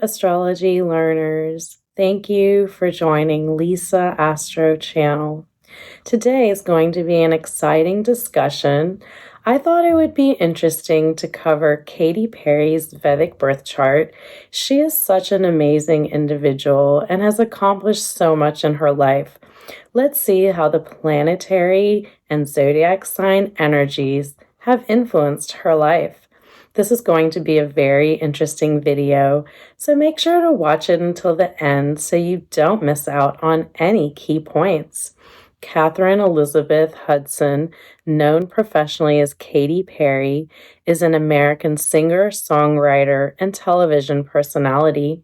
astrology learners. Thank you for joining Lisa Astro channel. Today is going to be an exciting discussion. I thought it would be interesting to cover Katy Perry's Vedic birth chart. She is such an amazing individual and has accomplished so much in her life. Let's see how the planetary and zodiac sign energies have influenced her life. This is going to be a very interesting video, so make sure to watch it until the end so you don't miss out on any key points. Catherine Elizabeth Hudson, known professionally as Katy Perry, is an American singer, songwriter, and television personality.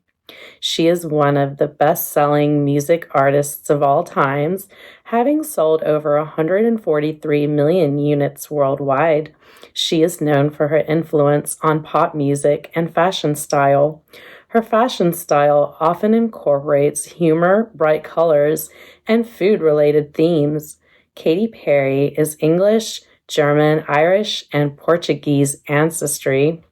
She is one of the best-selling music artists of all times, having sold over 143 million units worldwide. She is known for her influence on pop music and fashion style. Her fashion style often incorporates humor, bright colors, and food-related themes. Katy Perry is English, German, Irish, and Portuguese ancestry.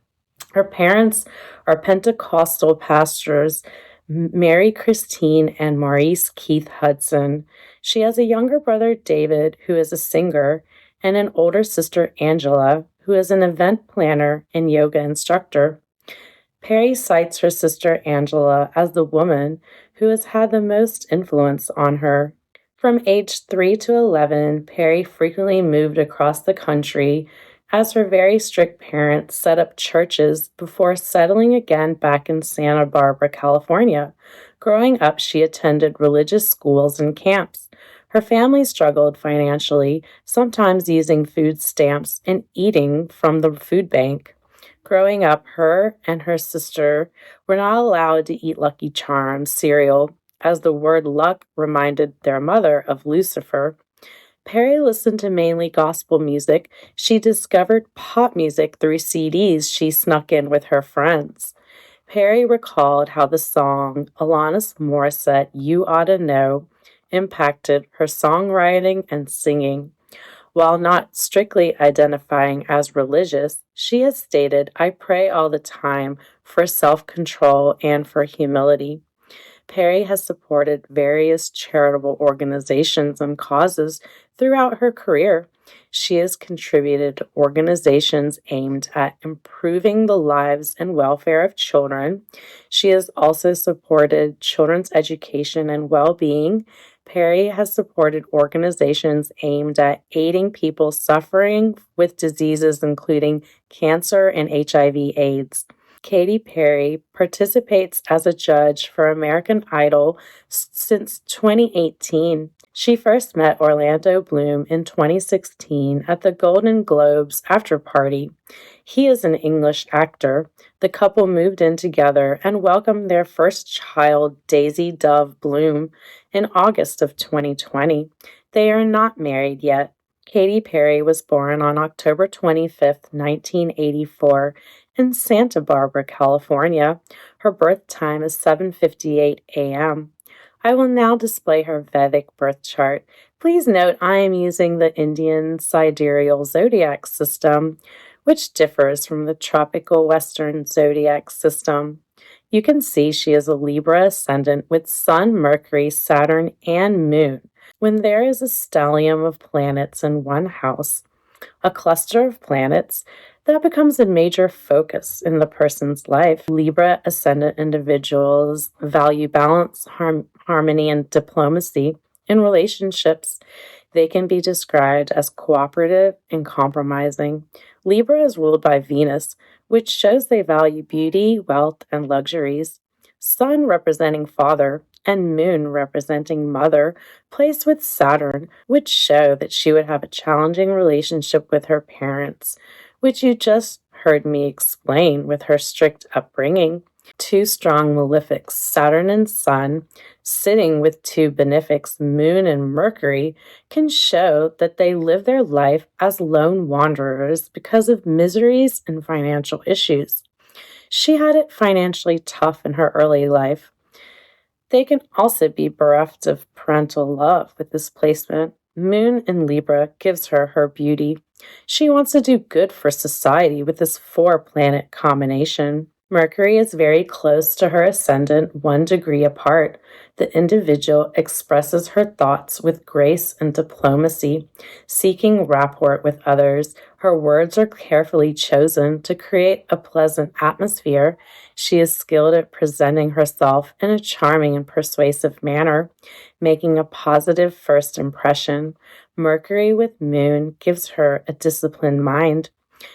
Her parents are Pentecostal pastors Mary Christine and Maurice Keith Hudson. She has a younger brother, David, who is a singer, and an older sister, Angela, who is an event planner and yoga instructor. Perry cites her sister, Angela, as the woman who has had the most influence on her. From age 3 to 11, Perry frequently moved across the country as her very strict parents set up churches before settling again back in Santa Barbara, California. Growing up, she attended religious schools and camps. Her family struggled financially, sometimes using food stamps and eating from the food bank. Growing up, her and her sister were not allowed to eat Lucky Charms cereal, as the word luck reminded their mother of Lucifer. Perry listened to mainly gospel music. She discovered pop music through CDs she snuck in with her friends. Perry recalled how the song Alanis Morissette, You Oughta Know, impacted her songwriting and singing. While not strictly identifying as religious, she has stated, "I pray all the time for self-control and for humility." Perry has supported various charitable organizations and causes throughout her career. She has contributed to organizations aimed at improving the lives and welfare of children. She has also supported children's education and well-being. Perry has supported organizations aimed at aiding people suffering with diseases including cancer and HIV/AIDS. Katy Perry participates as a judge for American Idol since 2018. She first met Orlando Bloom in 2016 at the Golden Globes after party. He is an English actor. The couple moved in together and welcomed their first child, Daisy Dove Bloom, in August of 2020. They are not married yet. Katy Perry was born on October 25th, 1984, in Santa Barbara, California. Her birth time is 7:58 a.m. I will now display her Vedic birth chart. Please note I am using the Indian Sidereal Zodiac system, which differs from the tropical Western Zodiac system. You can see she is a Libra ascendant with Sun, Mercury, Saturn, and Moon. When there is a stellium of planets in one house, a cluster of planets, that becomes a major focus in the person's life. Libra ascendant individuals value balance, harmony, and diplomacy. In relationships, they can be described as cooperative and compromising. Libra is ruled by Venus, which shows they value beauty, wealth, and luxuries. Sun representing father and Moon representing mother placed with Saturn, which show that she would have a challenging relationship with her parents, which you just heard me explain with her strict upbringing. Two strong malefics, Saturn and Sun, sitting with two benefics, Moon and Mercury, can show that they live their life as lone wanderers because of miseries and financial issues. She had it financially tough in her early life. They can also be bereft of parental love with this placement. Moon in Libra gives her her beauty. She wants to do good for society with this 4-planet combination. Mercury is very close to her ascendant, 1 degree apart. The individual expresses her thoughts with grace and diplomacy, seeking rapport with others. Her words are carefully chosen to create a pleasant atmosphere. She is skilled at presenting herself in a charming and persuasive manner, making a positive first impression. Mercury with Moon gives her a disciplined mind.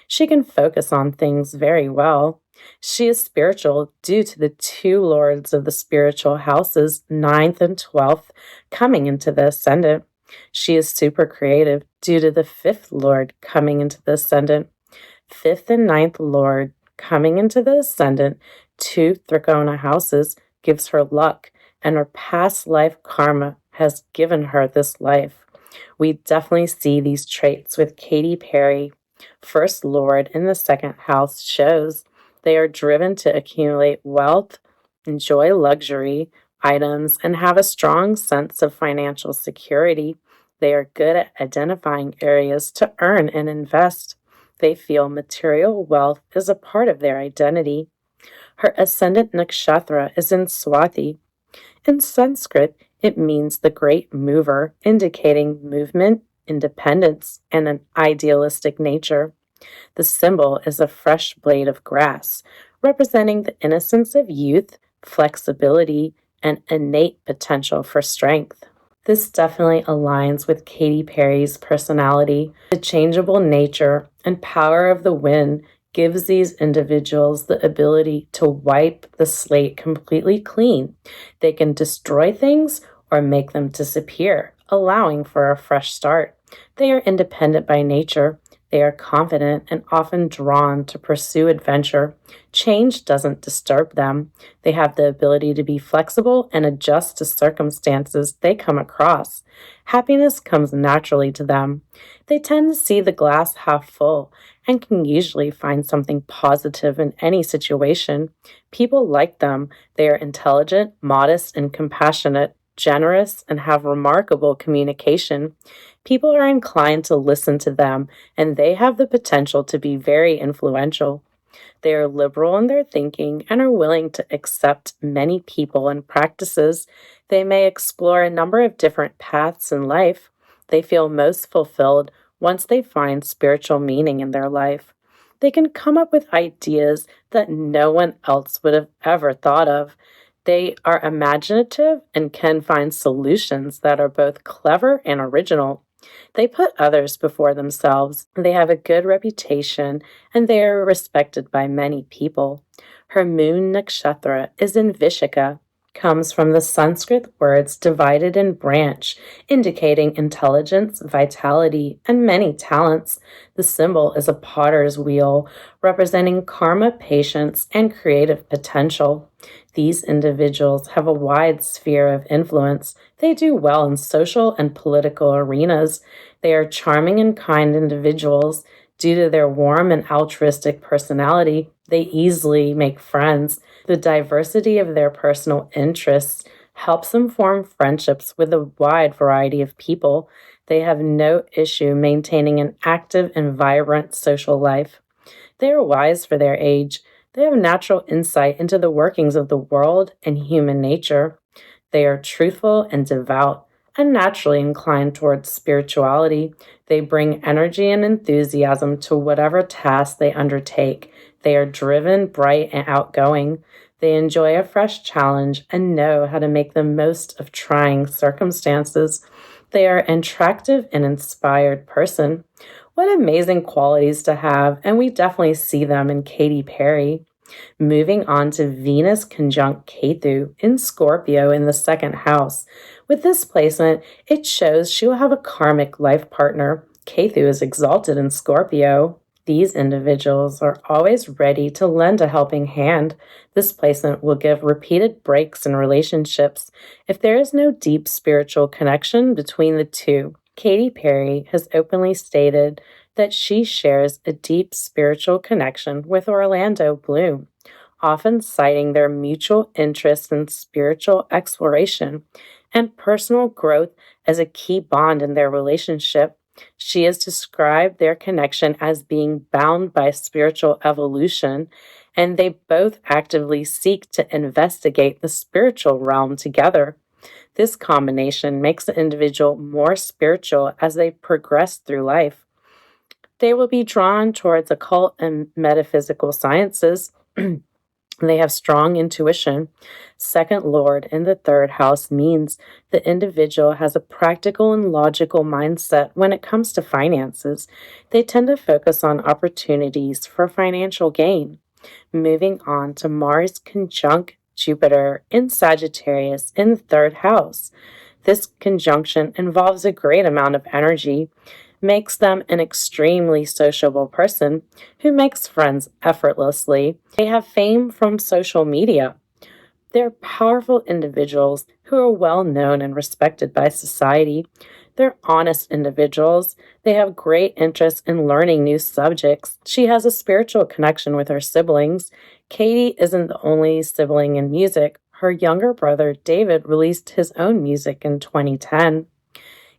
She can focus on things very well. She is spiritual due to the two lords of the spiritual houses, ninth and 12th, coming into the ascendant. She is super creative due to the fifth lord coming into the ascendant. Fifth and ninth lord coming into the ascendant, two Trikona houses, gives her luck, and her past life karma has given her this life. We definitely see these traits with Katy Perry. First lord in the second house shows they are driven to accumulate wealth, enjoy luxury items, and have a strong sense of financial security. They are good at identifying areas to earn and invest. They feel material wealth is a part of their identity. Her ascendant nakshatra is in Swati. In Sanskrit, it means the great mover, indicating movement, independence, and an idealistic nature. The symbol is a fresh blade of grass, representing the innocence of youth, flexibility, and innate potential for strength. This definitely aligns with Katy Perry's personality. The changeable nature and power of the wind gives these individuals the ability to wipe the slate completely clean. They can destroy things or make them disappear, allowing for a fresh start. They are independent by nature. They are confident and often drawn to pursue adventure. Change doesn't disturb them. They have the ability to be flexible and adjust to circumstances they come across. Happiness comes naturally to them. They tend to see the glass half full and can usually find something positive in any situation. People like them. They are intelligent, modest, and compassionate, generous, and have remarkable communication. People are inclined to listen to them, and they have the potential to be very influential. They are liberal in their thinking and are willing to accept many people and practices. They may explore a number of different paths in life. They feel most fulfilled once they find spiritual meaning in their life. They can come up with ideas that no one else would have ever thought of. They are imaginative and can find solutions that are both clever and original. They put others before themselves. They have a good reputation, and they are respected by many people. Her moon nakshatra is in Vishaka, comes from the Sanskrit words divided and branch, indicating intelligence, vitality, and many talents. The symbol is a potter's wheel, representing karma, patience, and creative potential. These individuals have a wide sphere of influence. They do well in social and political arenas. They are charming and kind individuals. Due to their warm and altruistic personality, they easily make friends. The diversity of their personal interests helps them form friendships with a wide variety of people. They have no issue maintaining an active and vibrant social life. They are wise for their age. They have natural insight into the workings of the world and human nature. They are truthful and devout and naturally inclined towards spirituality. They bring energy and enthusiasm to whatever task they undertake. They are driven, bright, and outgoing. They enjoy a fresh challenge and know how to make the most of trying circumstances. They are an attractive and inspired person. What amazing qualities to have, and we definitely see them in Katy Perry. Moving on to Venus conjunct Ketu in Scorpio in the second house. With this placement, it shows she will have a karmic life partner. Ketu is exalted in Scorpio. These individuals are always ready to lend a helping hand. This placement will give repeated breaks in relationships if there is no deep spiritual connection between the two. Katy Perry has openly stated that she shares a deep spiritual connection with Orlando Bloom, often citing their mutual interest in spiritual exploration and personal growth as a key bond in their relationship. She has described their connection as being bound by spiritual evolution, and they both actively seek to investigate the spiritual realm together. This combination makes the individual more spiritual as they progress through life. They will be drawn towards occult and metaphysical sciences. They have strong intuition. Second Lord in the third house means the individual has a practical and logical mindset when it comes to finances. They tend to focus on opportunities for financial gain. Moving on to Mars conjunct Jupiter in Sagittarius in the third house. This conjunction involves a great amount of energy, makes them an extremely sociable person who makes friends effortlessly. They have fame from social media. They're powerful individuals who are well known and respected by society. They're honest individuals. They have great interest in learning new subjects. She has a spiritual connection with her siblings. Katy isn't the only sibling in music. Her younger brother, David, released his own music in 2010.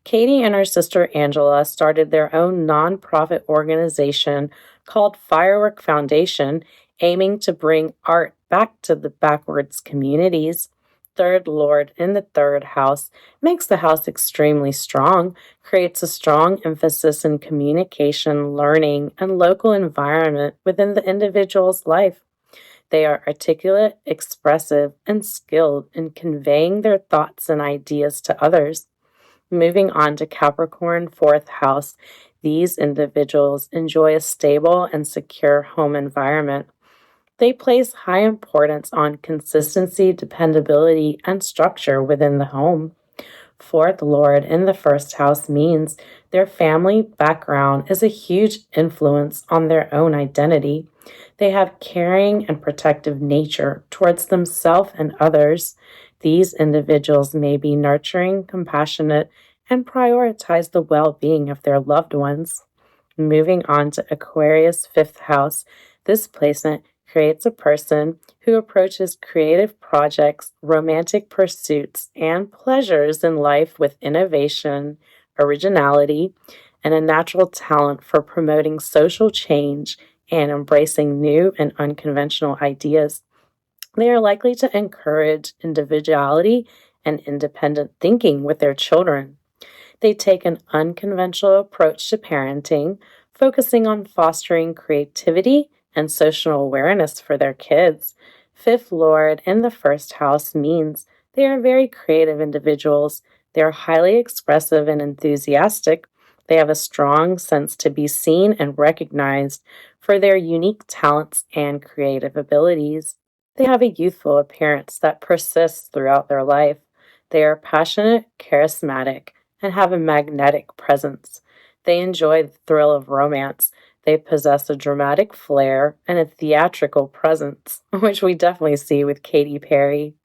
Katy and her sister Angela started their own nonprofit organization called Firework Foundation, aiming to bring art back to the backwards communities. Third Lord in the third house makes the house extremely strong, creates a strong emphasis in communication, learning, and local environment within the individual's life. They are articulate, expressive, and skilled in conveying their thoughts and ideas to others. Moving on to Capricorn, fourth house, these individuals enjoy a stable and secure home environment. They place high importance on consistency, dependability, and structure within the home. Fourth Lord in the first house means their family background is a huge influence on their own identity. They have caring and protective nature towards themselves and others. These individuals may be nurturing, compassionate, and prioritize the well-being of their loved ones. Moving on to Aquarius, fifth house, this placement creates a person who approaches creative projects, romantic pursuits, and pleasures in life with innovation, originality, and a natural talent for promoting social change and embracing new and unconventional ideas. They are likely to encourage individuality and independent thinking with their children. They take an unconventional approach to parenting, focusing on fostering creativity and social awareness for their kids. Fifth Lord in the first house means they are very creative individuals. They are highly expressive and enthusiastic. They have a strong sense to be seen and recognized for their unique talents and creative abilities. They have a youthful appearance that persists throughout their life. They are passionate, charismatic, and have a magnetic presence. They enjoy the thrill of romance. They possess a dramatic flair and a theatrical presence, which we definitely see with Katy Perry.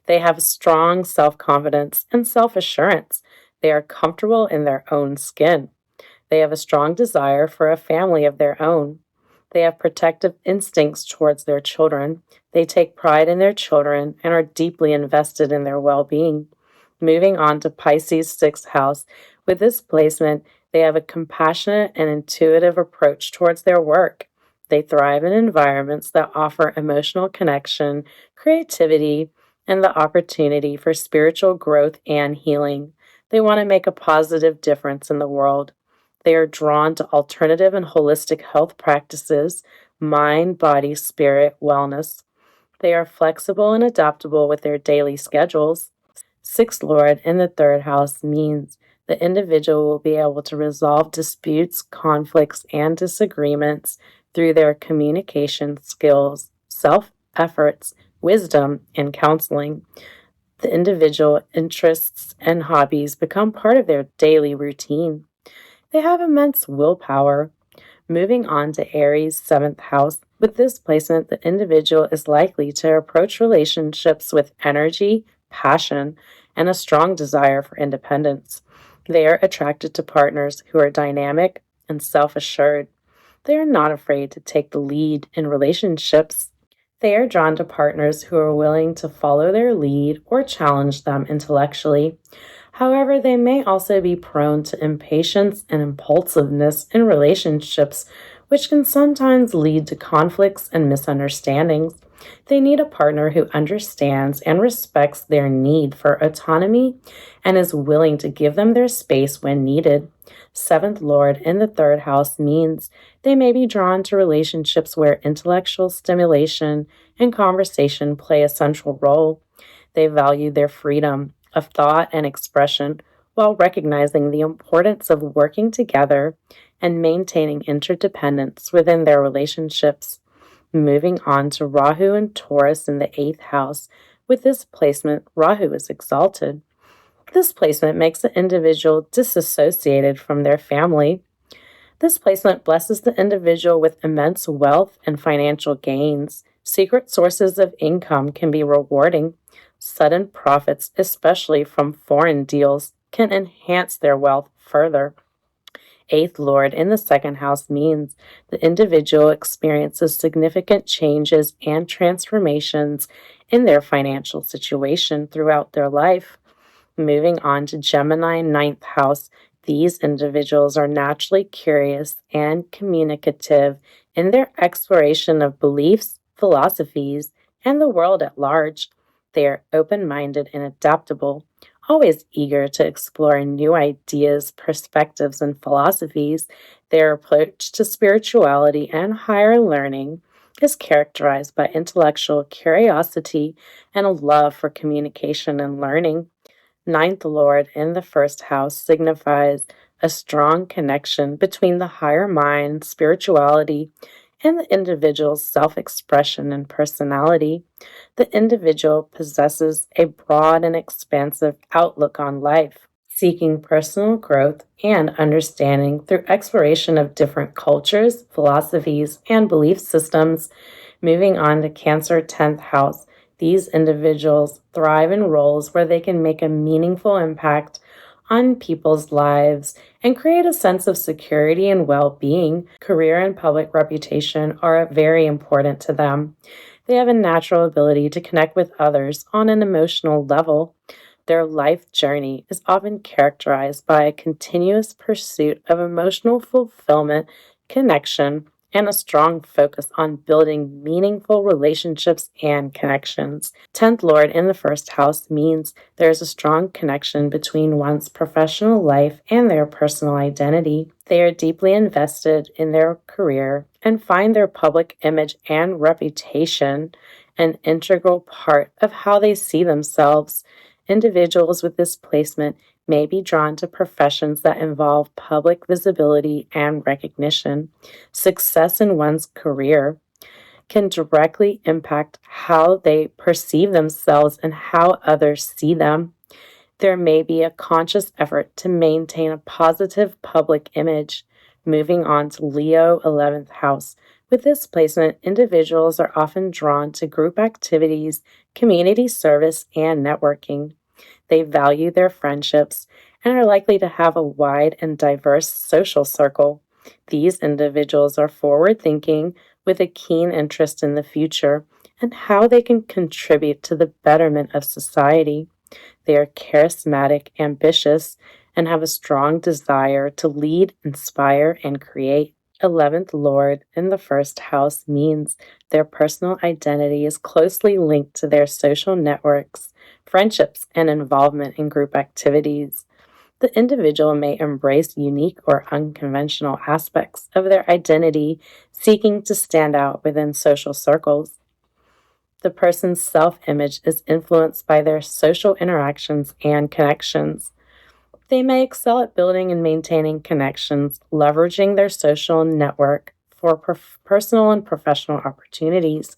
They have strong self-confidence and self-assurance. They are comfortable in their own skin. They have a strong desire for a family of their own. They have protective instincts towards their children. They take pride in their children and are deeply invested in their well-being. Moving on to Pisces, sixth house. With this placement, they have a compassionate and intuitive approach towards their work. They thrive in environments that offer emotional connection, creativity, and the opportunity for spiritual growth and healing. They want to make a positive difference in the world. They are drawn to alternative and holistic health practices, mind, body, spirit, wellness. They are flexible and adaptable with their daily schedules. Sixth Lord in the third house means the individual will be able to resolve disputes, conflicts, and disagreements through their communication skills, self-efforts, wisdom, and counseling. The individual interests and hobbies become part of their daily routine. They have immense willpower. Moving on to Aries, seventh house. With this placement, the individual is likely to approach relationships with energy, passion, and a strong desire for independence. They are attracted to partners who are dynamic and self-assured. They are not afraid to take the lead in relationships. They are drawn to partners who are willing to follow their lead or challenge them intellectually. However, they may also be prone to impatience and impulsiveness in relationships, which can sometimes lead to conflicts and misunderstandings. They need a partner who understands and respects their need for autonomy and is willing to give them their space when needed. Seventh Lord in the third house means they may be drawn to relationships where intellectual stimulation and conversation play a central role. They value their freedom of thought and expression while recognizing the importance of working together and maintaining interdependence within their relationships. Moving on to Rahu and Taurus in the eighth house. With this placement, Rahu is exalted. This placement makes the individual disassociated from their family. This placement blesses the individual with immense wealth and financial gains. Secret sources of income can be rewarding. Sudden profits, especially from foreign deals, can enhance their wealth further. Eighth Lord in the second house means the individual experiences significant changes and transformations in their financial situation throughout their life. Moving on to Gemini, ninth house, these individuals are naturally curious and communicative in their exploration of beliefs, philosophies, and the world at large. They are open-minded and adaptable, always eager to explore new ideas, perspectives, and philosophies. Their approach to spirituality and higher learning is characterized by intellectual curiosity and a love for communication and learning. Ninth Lord in the first house signifies a strong connection between the higher mind, spirituality, and the individual's self-expression and personality. The individual possesses a broad and expansive outlook on life, seeking personal growth and understanding through exploration of different cultures, philosophies, and belief systems. Moving on to Cancer 10th house. These individuals thrive in roles where they can make a meaningful impact on people's lives and create a sense of security and well-being. Career and public reputation are very important to them. They have a natural ability to connect with others on an emotional level. Their life journey is often characterized by a continuous pursuit of emotional fulfillment, connection, and a strong focus on building meaningful relationships and connections. 10th Lord in the first house means there is a strong connection between one's professional life and their personal identity. They are deeply invested in their career and find their public image and reputation an integral part of how they see themselves. Individuals with this placement may be drawn to professions that involve public visibility and recognition. Success in one's career can directly impact how they perceive themselves and how others see them. There may be a conscious effort to maintain a positive public image. Moving on to Leo, 11th house. With this placement, individuals are often drawn to group activities, community service, and networking. They value their friendships and are likely to have a wide and diverse social circle. These individuals are forward-thinking with a keen interest in the future and how they can contribute to the betterment of society. They are charismatic, ambitious, and have a strong desire to lead, inspire, and create. 11th Lord in the first house means their personal identity is closely linked to their social networks, friendships, and involvement in group activities. The individual may embrace unique or unconventional aspects of their identity, seeking to stand out within social circles. The person's self-image is influenced by their social interactions and connections. They may excel at building and maintaining connections, leveraging their social network for personal and professional opportunities.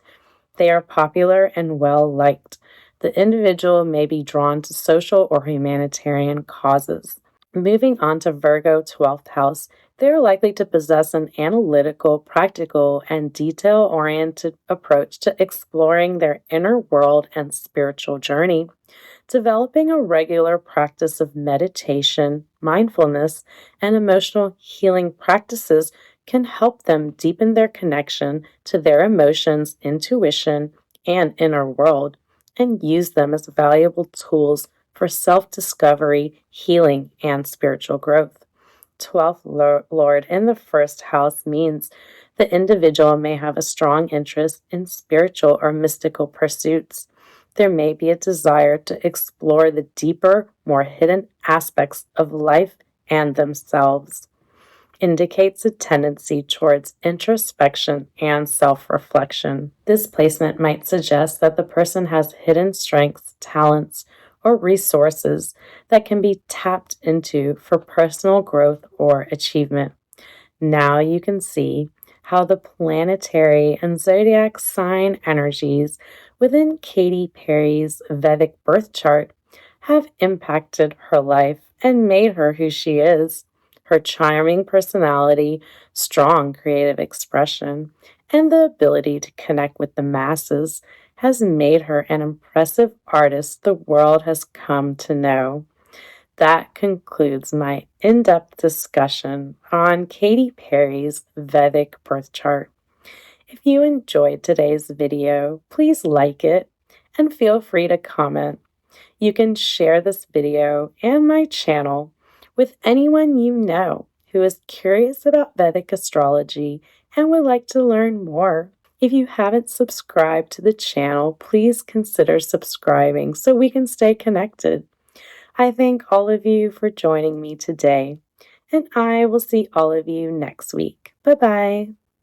They are popular and well-liked. The individual may be drawn to social or humanitarian causes. Moving on to Virgo, 12th house, they are likely to possess an analytical, practical, and detail-oriented approach to exploring their inner world and spiritual journey. Developing a regular practice of meditation, mindfulness, and emotional healing practices can help them deepen their connection to their emotions, intuition, and inner world, and use them as valuable tools for self-discovery, healing, and spiritual growth. 12th Lord in the first house means the individual may have a strong interest in spiritual or mystical pursuits. There may be a desire to explore the deeper, more hidden aspects of life and themselves. Indicates a tendency towards introspection and self-reflection. This placement might suggest that the person has hidden strengths, talents, or resources that can be tapped into for personal growth or achievement. Now you can see how the planetary and zodiac sign energies within Katy Perry's Vedic birth chart have impacted her life and made her who she is. Her charming personality, strong creative expression, and the ability to connect with the masses has made her an impressive artist the world has come to know. That concludes my in-depth discussion on Katy Perry's Vedic birth chart. If you enjoyed today's video, please like it and feel free to comment. You can share this video and my channel with anyone you know who is curious about Vedic astrology and would like to learn more. If you haven't subscribed to the channel, please consider subscribing so we can stay connected. I thank all of you for joining me today, and I will see all of you next week. Bye-bye.